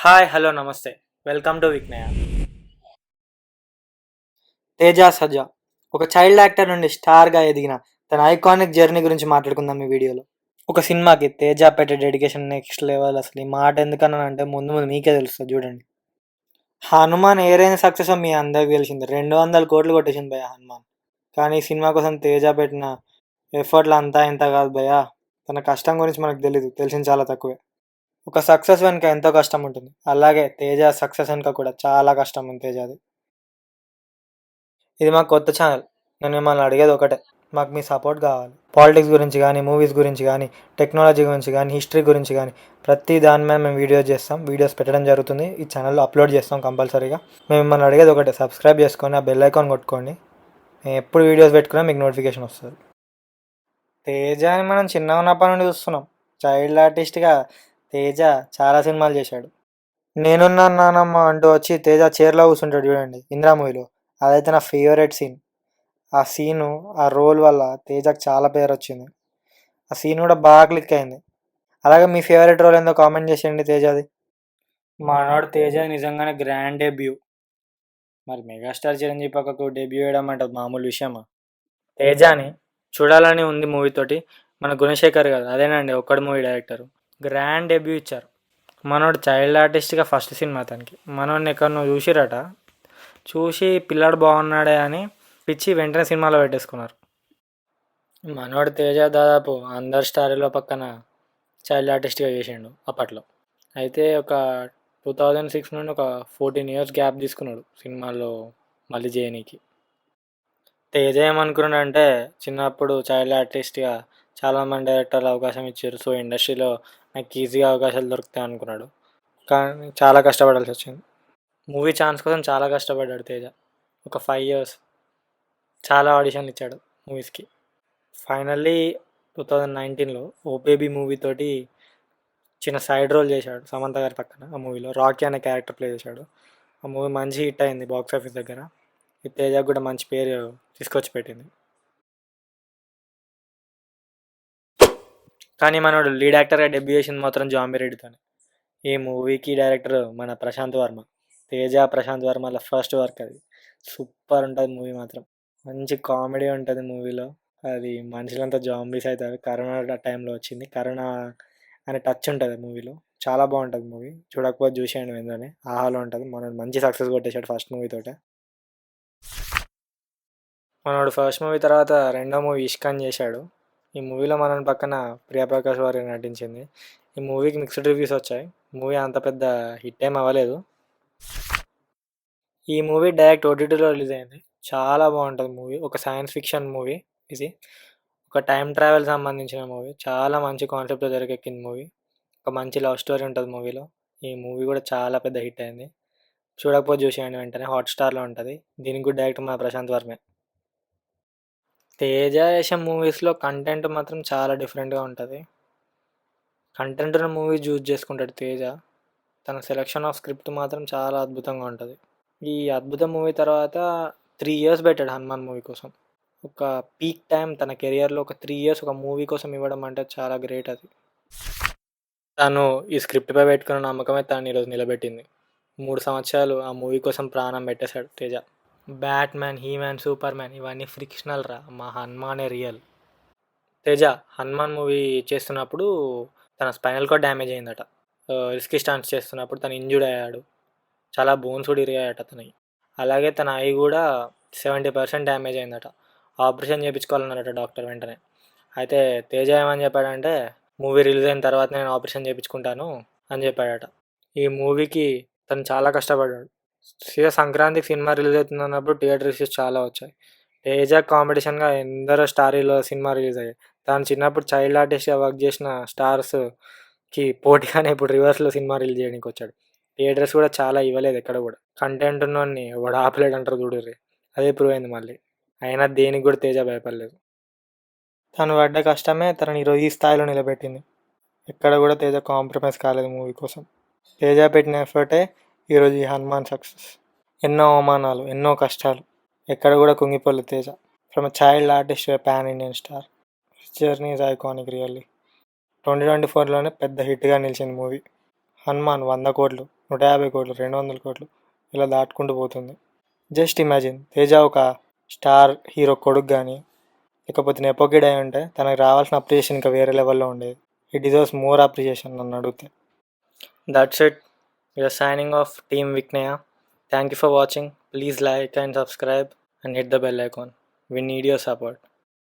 Hi hello నమస్తే welcome to విజ్ఞయ. Teja సజ్జా ఒక child actor నుండి స్టార్గా ఎదిగిన తన ఐకానిక్ జర్నీ గురించి మాట్లాడుకుందాం ఈ వీడియోలో. ఒక సినిమాకి తేజ పెట్టే డెడికేషన్ నెక్స్ట్ లెవెల్. అసలు ఈ మాట ఎందుకన్నా అంటే ముందు ముందు మీకే తెలుస్తుంది చూడండి. హనుమాన్ ఏ రేంజ్ సక్సెస్ మీ అందరికి తెలిసింది. 200 కోట్లు కొట్టేసింది భయ హనుమాన్. కానీ ఈ సినిమా కోసం తేజ పెట్టిన ఎఫర్ట్లు అంతా ఇంత కాదు భయ. తన కష్టం గురించి మనకు తెలీదు, తెలిసింది చాలా తక్కువే. ఒక సక్సెస్ వెనుక ఎంతో కష్టం ఉంటుంది, అలాగే తేజ సక్సెస్ వెనుక కూడా చాలా కష్టం ఉంది తేజది. ఇది మాకు కొత్త ఛానల్, నేను మిమ్మల్ని అడిగేది ఒకటే, మాకు మీ సపోర్ట్ కావాలి. పాలిటిక్స్ గురించి కానీ, మూవీస్ గురించి కానీ, టెక్నాలజీ గురించి కానీ, హిస్టరీ గురించి కానీ ప్రతి దాని మీద మేము వీడియోస్ చేస్తాం, వీడియోస్ పెట్టడం జరుగుతుంది. ఈ ఛానల్లో అప్లోడ్ చేస్తాం కంపల్సరీగా. మేము మిమ్మల్ని అడిగేది ఒకటే, సబ్స్క్రైబ్ చేసుకొని ఆ బెల్ ఐకాన్ కొట్టుకోండి. మేము ఎప్పుడు వీడియోస్ పెట్టుకున్నా మీకు నోటిఫికేషన్ వస్తుంది. తేజని మనం చిన్నగా ఉన్నప్పటి నుండి చూస్తున్నాం. చైల్డ్ ఆర్టిస్ట్గా తేజ చాలా సినిమాలు చేశాడు. నేనున్నా నానమ్మ అంటూ వచ్చి తేజ చైర్లో కూర్చుంటాడు చూడండి ఇందిరా మూవీలో, అదైతే నా ఫేవరెట్ సీన్. ఆ సీను, ఆ రోల్ వల్ల తేజకు చాలా పేరు వచ్చింది. ఆ సీన్ కూడా బాగా క్లిక్ అయింది. అలాగే మీ ఫేవరెట్ రోల్ ఏందో కామెంట్ చేసేయండి తేజది. మనోడు తేజ నిజంగానే గ్రాండ్ డెబ్యూ. మరి మెగాస్టార్ చిరంజీవి పక్కకు డెబ్యూ వేయడం అంటే మామూలు విషయమా? తేజాని చూడాలని ఉంది మూవీతోటి. మన గుణశేఖర్ గారు అదేనండి ఒక్కడు మూవీ డైరెక్టర్, గ్రాండ్ డెబ్యూ ఇచ్చారు. మనోడు చైల్డ్ ఆర్టిస్ట్గా ఫస్ట్ సినిమా అతనికి. మనోడిని ఎక్కడనో చూసిరట, చూసి పిల్లాడు బాగున్నాడే అని పిచ్చి వెంటనే సినిమాలో పెట్టేసుకున్నారు. మనోడు తేజ దాదాపు అందరు స్టార్లో పక్కన చైల్డ్ ఆర్టిస్ట్గా చేసిండు అప్పట్లో. అయితే ఒక 2006 నుండి ఒక 14 ఇయర్స్ గ్యాప్ తీసుకున్నాడు సినిమాల్లో మళ్ళీ చేయనీకి. తేజ ఏమనుకున్నాడంటే చిన్నప్పుడు చైల్డ్ ఆర్టిస్ట్గా చాలామంది డైరెక్టర్లు అవకాశం ఇచ్చారు, సో ఇండస్ట్రీలో నాకు ఈజీగా అవకాశాలు దొరుకుతాయి అనుకున్నాడు. కానీ చాలా కష్టపడాల్సి వచ్చింది. మూవీ ఛాన్స్ కోసం చాలా కష్టపడ్డాడు తేజ. ఒక 5 ఇయర్స్ చాలా ఆడిషన్లు ఇచ్చాడు మూవీస్కి. ఫైనల్లీ 2019లో ఓ బేబీ మూవీ తోటి చిన్న సైడ్ రోల్ చేశాడు సమంత గారి పక్కన. ఆ మూవీలో రాకీ అనే క్యారెక్టర్ ప్లే చేశాడు. ఆ మూవీ మంచి హిట్ అయింది బాక్స్ ఆఫీస్ దగ్గర. ఈ తేజకు కూడా మంచి పేరు తీసుకొచ్చి పెట్టింది. కానీ మనోడు లీడ్ యాక్టర్గా డెబ్యూ చేసింది మాత్రం జాంబిరెడ్డితోనే. ఈ మూవీకి డైరెక్టర్ మన ప్రశాంత్ వర్మ. తేజ ప్రశాంత్ వర్మల ఫస్ట్ వర్క్ అది. సూపర్ ఉంటుంది మూవీ మాత్రం. మంచి కామెడీ ఉంటుంది మూవీలో. అది మనుషులంతా జాంబీస్ అవుతారు. కరోనా టైంలో వచ్చింది. కరోనా అనే టచ్ ఉంటుంది మూవీలో. చాలా బాగుంటుంది మూవీ. చూడకపోతే చూసేయండి వెంటనే. ఆహాలో ఉంటుంది. మనోడు మంచి సక్సెస్ కొట్టేశాడు ఫస్ట్ మూవీ తోటే. మనోడు ఫస్ట్ మూవీ తర్వాత రెండో మూవీ ఇష్కాన్ చేశాడు. ఈ మూవీలో మన పక్కన ప్రియప్రకాష్ వారి నటించింది. ఈ మూవీకి మిక్స్డ్ రివ్యూస్ వచ్చాయి. మూవీ అంత పెద్ద హిట్ ఏం అవ్వలేదు. ఈ మూవీ డైరెక్ట్ ఓటీటీలో రిలీజ్ అయింది. చాలా బాగుంటుంది మూవీ. ఒక సైన్స్ ఫిక్షన్ మూవీ ఇది. ఒక టైం ట్రావెల్ సంబంధించిన మూవీ. చాలా మంచి కాన్సెప్ట్తో తెరకెక్కింది మూవీ. ఒక మంచి లవ్ స్టోరీ ఉంటుంది మూవీలో. ఈ మూవీ కూడా చాలా పెద్ద హిట్ అయింది. చూడకపోతే చూసేయండి వెంటనే. హాట్‌స్టార్లో ఉంటుంది. దీనికి కూడా డైరెక్టర్ మన ప్రశాంత్ వర్మే. తేజ చేసే మూవీస్లో కంటెంట్ మాత్రం చాలా డిఫరెంట్గా ఉంటుంది. కంటెంట్ ఉన్న మూవీ చూస్ చేసుకుంటాడు తేజ. తన సెలెక్షన్ ఆఫ్ స్క్రిప్ట్ మాత్రం చాలా అద్భుతంగా ఉంటుంది. ఈ అద్భుతం మూవీ తర్వాత 3 ఇయర్స్ పెట్టాడు హనుమాన్ మూవీ కోసం. ఒక పీక్ టైం తన కెరియర్లో ఒక 3 ఇయర్స్ ఒక మూవీ కోసం ఇవ్వడం అంటే చాలా గ్రేట్ అది. తను ఈ స్క్రిప్ట్పై పెట్టుకున్న నమ్మకమే తను ఈరోజు నిలబెట్టింది. 3 సంవత్సరాలు ఆ మూవీ కోసం ప్రాణం పెట్టేశాడు Teja. Batman, He-Man, super man ఇవన్నీ ఫ్రిక్షనల్ రా, మా హనుమానే రియల్. తేజ హనుమాన్ మూవీ చేస్తున్నప్పుడు తన స్పైనల్ కార్డ్ డ్యామేజ్ అయిందట. రిస్కీ స్టంట్స్ చేస్తున్నప్పుడు తను ఇంజ్యూర్డ్ అయ్యాడు. చాలా బోన్స్ కూడా ఇరిగాయట తనవి. అలాగే తన ఐ కూడా 70% డ్యామేజ్ అయిందట. ఆపరేషన్ చేయించుకోవాలన్నారట డాక్టర్ వెంటనే. అయితే తేజ ఏమని చెప్పాడంటే మూవీ రిలీజ్ అయిన తర్వాత నేను ఆపరేషన్ చేయించుకుంటాను అని చెప్పాడట. ఈ మూవీకి తను చాలా కష్టపడ్డాడు. సీదా సంక్రాంతికి సినిమా రిలీజ్ అవుతుంది అన్నప్పుడు థియేటర్ రివ్యూస్ చాలా వచ్చాయి. తేజ కాంపిటీషన్గా ఎందరో స్టార్ హీరో సినిమా రిలీజ్ అయ్యాయి. తను చిన్నప్పుడు చైల్డ్ ఆర్టిస్ట్గా వర్క్ చేసిన స్టార్స్కి పోటీగానే ఇప్పుడు రివర్స్లో సినిమా రిలీజ్ చేయడానికి వచ్చాడు. థియేటర్స్ కూడా చాలా ఇవ్వలేదు ఎక్కడ కూడా. కంటెంట్ ఉన్నోడిని వాడు ఆపలేడు అంటారు చూడుర్రి, అదే ప్రూవ్ అయింది మళ్ళీ. అయినా దేనికి కూడా తేజ భయపడలేదు. తను పడ్డ కష్టమే తనని ఈరోజు ఈ స్థాయిలో నిలబెట్టింది. ఎక్కడ కూడా తేజ కాంప్రమైజ్ కాలేదు మూవీ కోసం. తేజ పెట్టిన ఎఫర్టే ఈరోజు ఈ హనుమాన్ సక్సెస్. ఎన్నో అవమానాలు, ఎన్నో కష్టాలు, ఎక్కడ కూడా కుంగిపోలేదు Teja. From a child artist to a pan Indian star, his journey is iconic really. 2024లోనే పెద్ద హిట్గా నిలిచింది మూవీ. హనుమాన్ 100 కోట్లు 150 కోట్లు, 200 కోట్లు ఇలా దాటుకుంటూ పోతుంది. జస్ట్ ఇమాజిన్, తేజ ఒక స్టార్ హీరో కొడుకు కానీ లేకపోతే నెపోకిడ్ అయి ఉంటే తనకు రావాల్సిన అప్రిషియేషన్ ఇంకా వేరే లెవెల్లో ఉండేది. ఈ డిజర్వ్స్ మోర్ అప్రిషియేషన్ నన్ను అడిగితే. That's it. We're signing off team Viknaya. Thank you for watching. Please like and subscribe and hit the bell icon. We need your support.